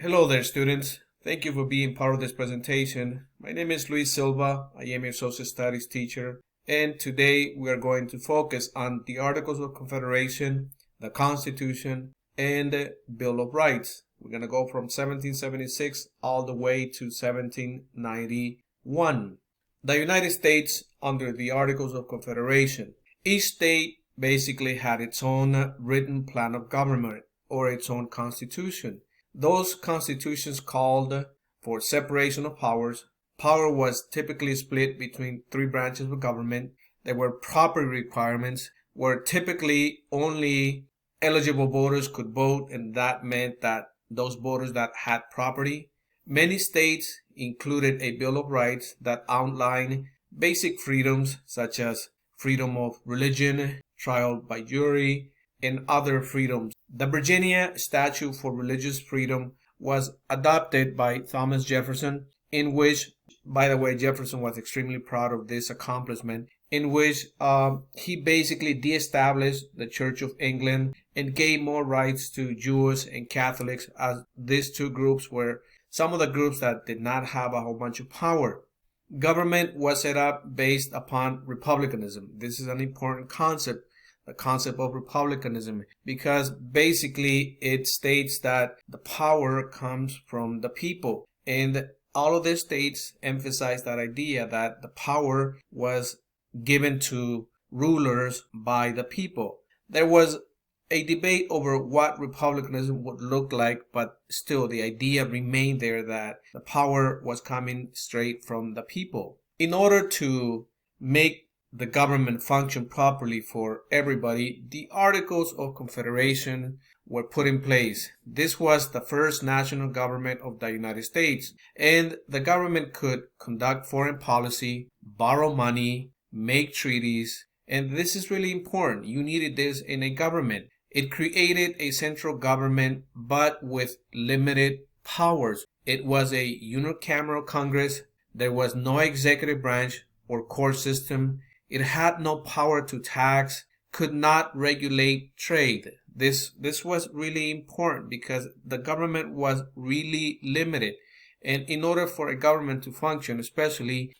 Hello there, students. Thank you for being part of this presentation. My name is Luis Silva. I am your social studies teacher, and today we are going to focus on the Articles of Confederation, the Constitution, and the Bill of Rights. We're going to go from 1776 all the way to 1791. The United States under the Articles of Confederation. Each state basically had its own written plan of government or its own constitution. Those constitutions called for separation of powers. Power was typically split between three branches of government. There were property requirements where typically only eligible voters could vote, and that meant that those voters that had property. Many states included a Bill of Rights that outlined basic freedoms such as freedom of religion, trial by jury, and other freedoms. The Virginia Statute for Religious Freedom was adopted by Thomas Jefferson, in which, by the way, Jefferson was extremely proud of this accomplishment, in which he basically de-established the Church of England and gave more rights to Jews and Catholics, as these two groups were some of the groups that did not have a whole bunch of power. Government was set up based upon republicanism. This is an important concept. The concept of republicanism, because basically it states that the power comes from the people, and all of the states emphasize that idea that the power was given to rulers by the people. There was a debate over what republicanism would look like, but still the idea remained there that the power was coming straight from the people. In order to make the government function properly for everybody, the Articles of Confederation were put in place. This was the first national government of the United States, and the government could conduct foreign policy, borrow money, make treaties, and this is really important. You needed this in a government. It created a central government, but with limited powers. It was a unicameral Congress. There was no executive branch or court system. It had no power to tax, could not regulate trade. This was really important because the government was really limited. And in order for a government to function, especially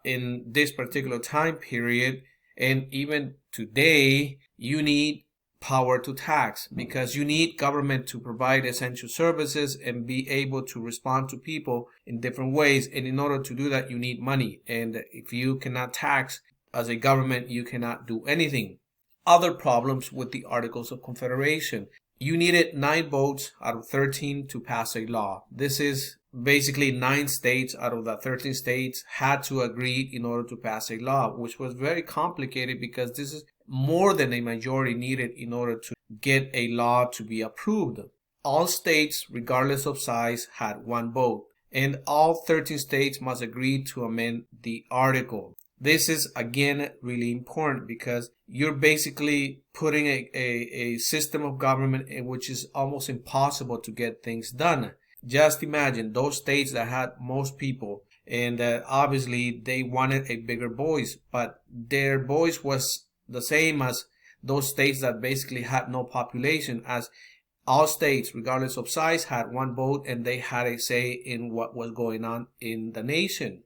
in this particular time period, and even today, you need power to tax because you need government to provide essential services and be able to respond to people in different ways. And in order to do that, you need money. And if you cannot tax, as a government, you cannot do anything. Other problems with the Articles of Confederation. You needed 9 votes out of 13 to pass a law. This is basically 9 states out of the 13 states had to agree in order to pass a law, which was very complicated because this is more than a majority needed in order to get a law to be approved. All states, regardless of size, had 1 vote, and all 13 states must agree to amend the article. This is, again, really important because you're basically putting a system of government in which is almost impossible to get things done. Just imagine those states that had most people, and obviously they wanted a bigger voice, but their voice was the same as those states that basically had no population, as all states, regardless of size, had 1 vote and they had a say in what was going on in the nation.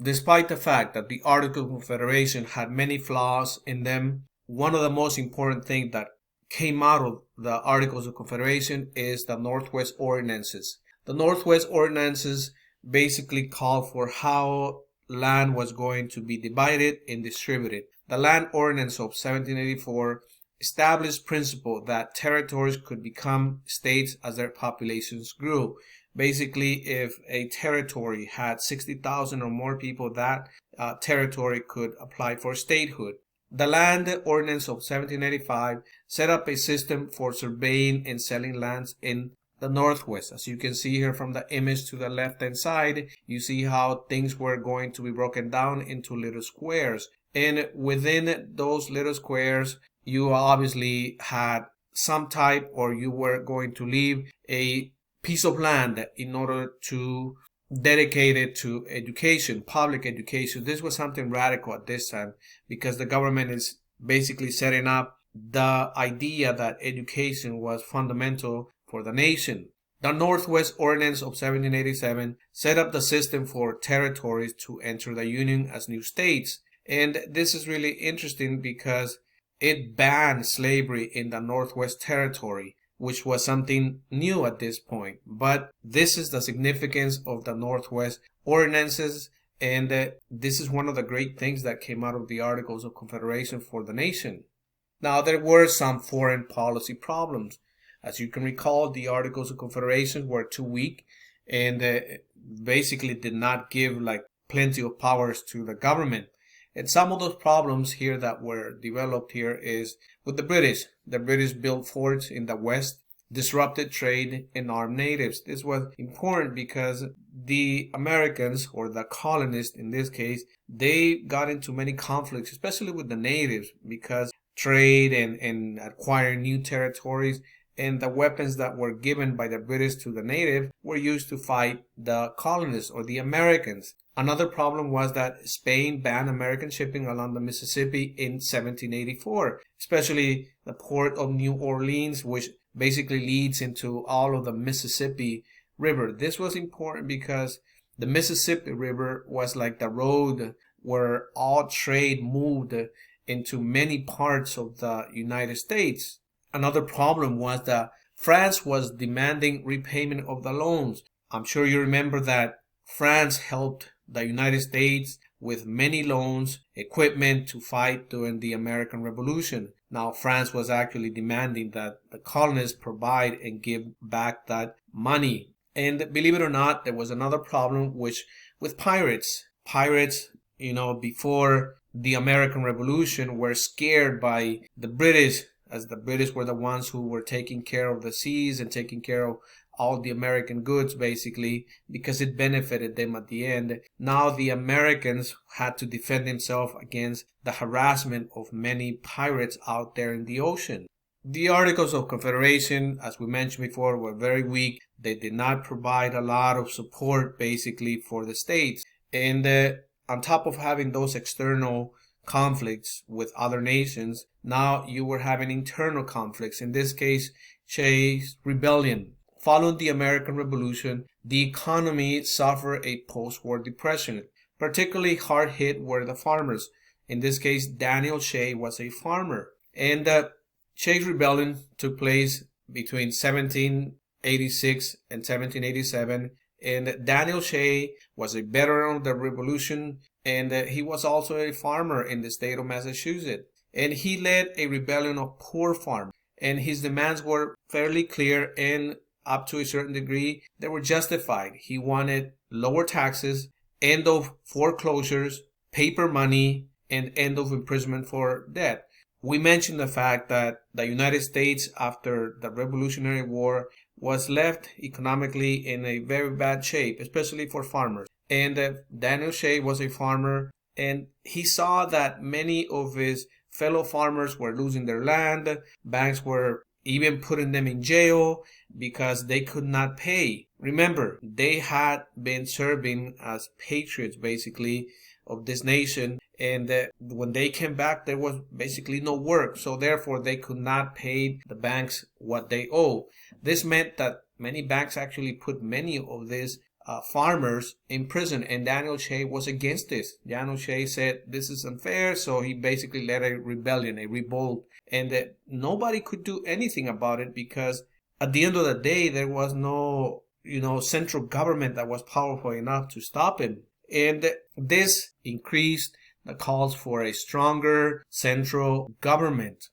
Despite the fact that the Articles of Confederation had many flaws in them, one of the most important things that came out of the Articles of Confederation is the Northwest Ordinances. The Northwest Ordinances basically called for how land was going to be divided and distributed. The Land Ordinance of 1784 established principle that territories could become states as their populations grew. Basically, if a territory had 60,000 or more people, that territory could apply for statehood. The Land Ordinance of 1785 set up a system for surveying and selling lands in the Northwest. As you can see here from the image to the left-hand side, you see how things were going to be broken down into little squares. And within those little squares, you obviously had some type, or you were going to leave a piece of land in order to dedicate it to education, public education. This was something radical at this time because the government is basically setting up the idea that education was fundamental for the nation. The Northwest Ordinance of 1787 set up the system for territories to enter the Union as new states. And this is really interesting because it banned slavery in the Northwest Territory, which was something new at this point. But this is the significance of the Northwest Ordinances, and this is one of the great things that came out of the Articles of Confederation for the nation. Now, there were some foreign policy problems. As you can recall, the Articles of Confederation were too weak and basically did not give plenty of powers to the government. And some of those problems here that were developed here is with the British. The British built forts in the West, disrupted trade, and armed natives. This was important because the Americans, or the colonists in this case, they got into many conflicts, especially with the natives, because trade and acquiring new territories, and the weapons that were given by the British to the native were used to fight the colonists or the Americans. Another problem was that Spain banned American shipping along the Mississippi in 1784, especially the port of New Orleans, which basically leads into all of the Mississippi River. This was important because the Mississippi River was like the road where all trade moved into many parts of the United States. Another problem was that France was demanding repayment of the loans. I'm sure you remember that France helped the United States with many loans, equipment to fight during the American Revolution. Now, France was actually demanding that the colonists provide and give back that money. And believe it or not, there was another problem with pirates. Pirates, before the American Revolution were scared by the British, as the British were the ones who were taking care of the seas and taking care of all the American goods, basically, because it benefited them at the end. Now the Americans had to defend themselves against the harassment of many pirates out there in the ocean. The Articles of Confederation, as we mentioned before, were very weak. They did not provide a lot of support, basically, for the states. And on top of having those external conflicts with other nations, now you were having internal conflicts. In this case, Shays Rebellion. Following the American Revolution, the economy suffered a post-war depression. Particularly hard hit were the farmers. In this case, Daniel Shay was a farmer. And Shays Rebellion took place between 1786 and 1787. And Daniel Shay was a veteran of the Revolution, and he was also a farmer in the state of Massachusetts. And he led a rebellion of poor farmers. And his demands were fairly clear, and up to a certain degree, they were justified. He wanted lower taxes, end of foreclosures, paper money, and end of imprisonment for debt. We mentioned the fact that the United States, after the Revolutionary War, was left economically in a very bad shape, especially for farmers. And Daniel Shay was a farmer, and he saw that many of his fellow farmers were losing their land. Banks were even putting them in jail because they could not pay. Remember, they had been serving as patriots, basically, of this nation. And when they came back, there was basically no work. So therefore, they could not pay the banks what they owe. This meant that many banks actually put many of these farmers in prison. And Daniel Shay was against this. Daniel Shay said, this is unfair. So he basically led a rebellion, a revolt. And nobody could do anything about it because at the end of the day, there was no, central government that was powerful enough to stop him. And this increased the calls for a stronger central government.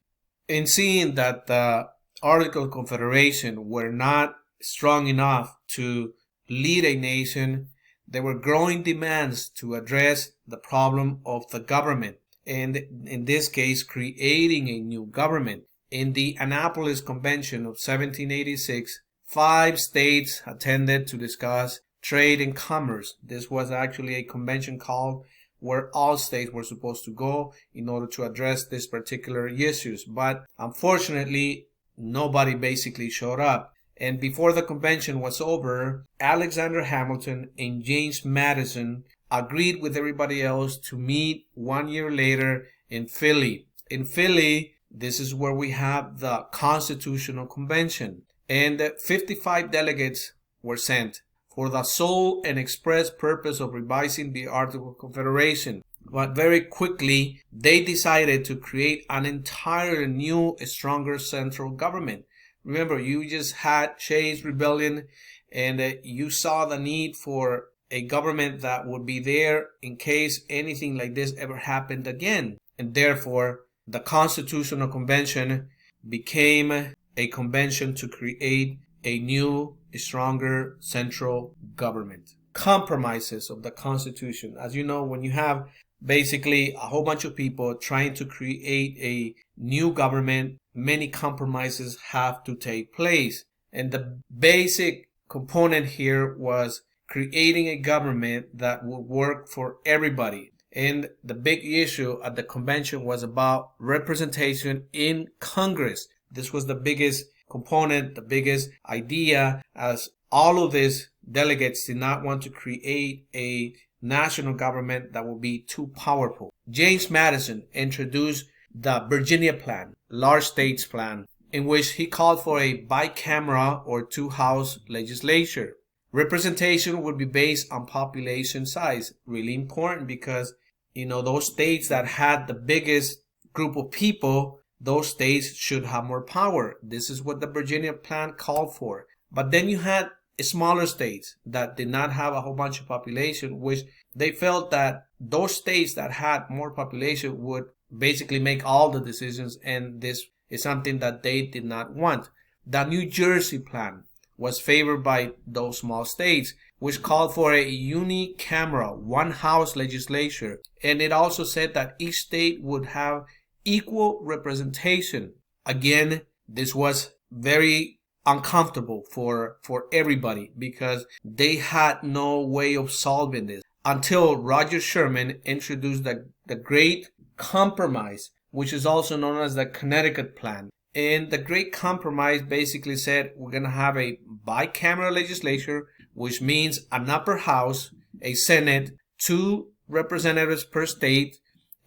In seeing that the Articles of Confederation were not strong enough to lead a nation, there were growing demands to address the problem of the government, and in this case, creating a new government. In the Annapolis Convention of 1786, 5 states attended to discuss trade and commerce. This was actually a convention called where all states were supposed to go in order to address these particular issues. But unfortunately, nobody basically showed up. And before the convention was over, Alexander Hamilton and James Madison agreed with everybody else to meet 1 year later in Philly. In Philly, this is where we have the Constitutional Convention. and 55 delegates were sent for the sole and express purpose of revising the Articles of Confederation. But very quickly, they decided to create an entirely new, stronger central government. Remember, you just had Shays Rebellion, and you saw the need for a government that would be there in case anything like this ever happened again. And therefore, the Constitutional Convention became a convention to create a new, stronger central government. Compromises of the Constitution. As you know, when you have basically a whole bunch of people trying to create a new government, many compromises have to take place. And the basic component here was creating a government that would work for everybody. And the big issue at the convention was about representation in Congress. This was the biggest component, the biggest idea, as all of these delegates did not want to create a national government that would be too powerful. James Madison introduced the Virginia Plan, large states plan, in which he called for a bicameral or two-house legislature. Representation would be based on population size. Really important because, those states that had the biggest group of people, those states should have more power. This is what the Virginia Plan called for. But then you had smaller states that did not have a whole bunch of population, which they felt that those states that had more population would basically make all the decisions, and this is something that they did not want. The New Jersey Plan was favored by those small states, which called for a unicameral, one-house legislature, and it also said that each state would have equal representation. Again, this was very uncomfortable for everybody because they had no way of solving this until Roger Sherman introduced the Great Compromise, which is also known as the Connecticut Plan. And the Great Compromise basically said we're going to have a bicameral legislature, which means an upper house, a Senate, 2 representatives per state,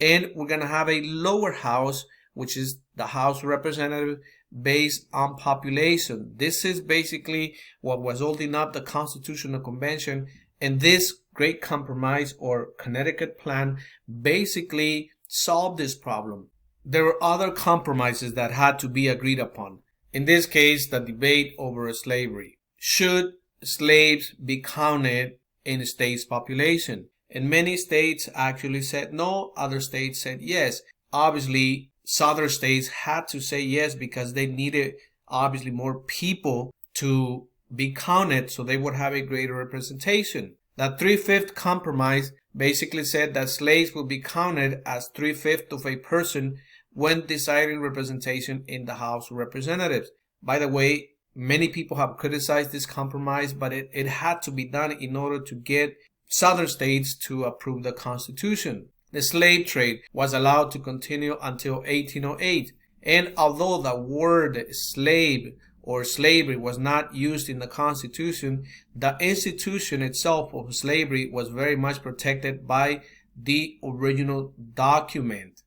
and we're going to have a lower house, which is the House of Representatives based on population. This is basically what was holding up the Constitutional Convention, and this Great Compromise or Connecticut Plan basically solved this problem. There were other compromises that had to be agreed upon. In this case, the debate over slavery. Should slaves be counted in a state's population? And many states actually said no, other states said yes. Obviously, southern states had to say yes because they needed obviously more people to be counted so they would have a greater representation. The 3/5 compromise basically said that slaves will be counted as 3/5 of a person when deciding representation in the House of Representatives. By the way, many people have criticized this compromise, but it had to be done in order to get southern states to approve the Constitution. The slave trade was allowed to continue until 1808, and although the word slave or slavery was not used in the Constitution, the institution itself of slavery was very much protected by the original document.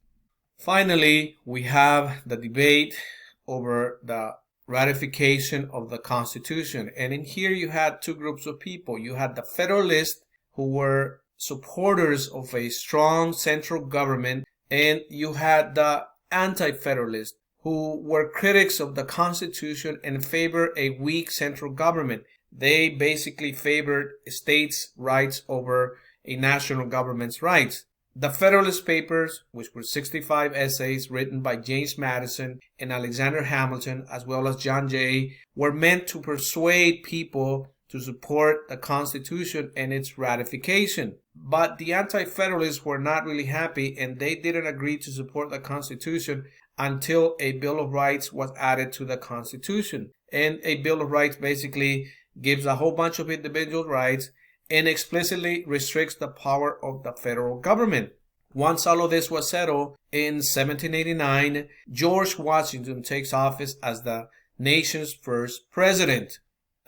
Finally, we have the debate over the ratification of the Constitution. And in here you had 2 groups of people. You had the Federalists, who were supporters of a strong central government, and you had the Anti-Federalists, who were critics of the Constitution and favored a weak central government. They basically favored states' rights over a national government's rights. The Federalist Papers, which were 65 essays written by James Madison and Alexander Hamilton, as well as John Jay, were meant to persuade people to support the Constitution and its ratification. But the Anti-Federalists were not really happy, and they didn't agree to support the Constitution until a Bill of Rights was added to the Constitution. And a Bill of Rights basically gives a whole bunch of individual rights and explicitly restricts the power of the federal government. Once all of this was settled, in 1789, George Washington takes office as the nation's first president.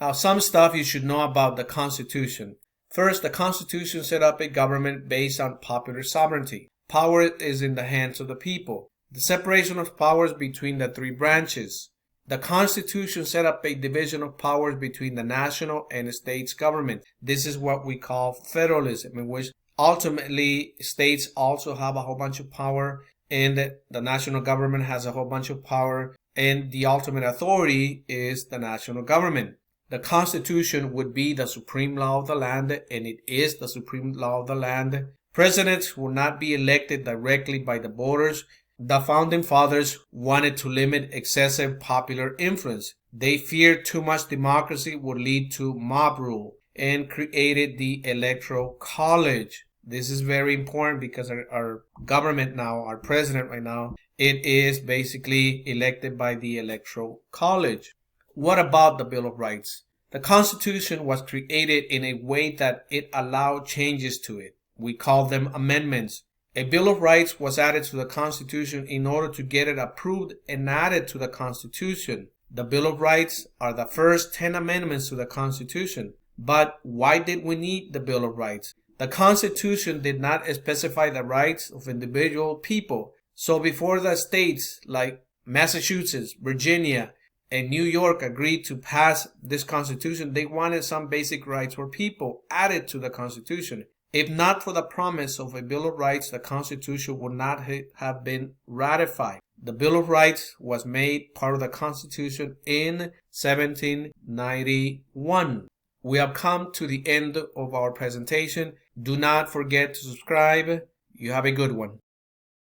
Now, some stuff you should know about the Constitution. First, the Constitution set up a government based on popular sovereignty. Power is in the hands of the people. The separation of powers between the 3 branches. The Constitution set up a division of powers between the national and states government. This is what we call federalism, in which ultimately states also have a whole bunch of power, and the national government has a whole bunch of power, and the ultimate authority is the national government. The Constitution would be the supreme law of the land, and it is the supreme law of the land. Presidents will not be elected directly by the voters. The founding fathers wanted to limit excessive popular influence. They feared too much democracy would lead to mob rule and created the Electoral College. This is very important because our government now, our president right now, it is basically elected by the Electoral College. What about the Bill of Rights? The Constitution was created in a way that it allowed changes to it. We call them amendments. A Bill of Rights was added to the Constitution in order to get it approved and added to the Constitution. The Bill of Rights are the first 10 amendments to the Constitution. But why did we need the Bill of Rights? The Constitution did not specify the rights of individual people. So before the states like Massachusetts, Virginia, and New York agreed to pass this Constitution, they wanted some basic rights for people added to the Constitution. If not for the promise of a Bill of Rights, the Constitution would not have been ratified. The Bill of Rights was made part of the Constitution in 1791. We have come to the end of our presentation. Do not forget to subscribe. You have a good one.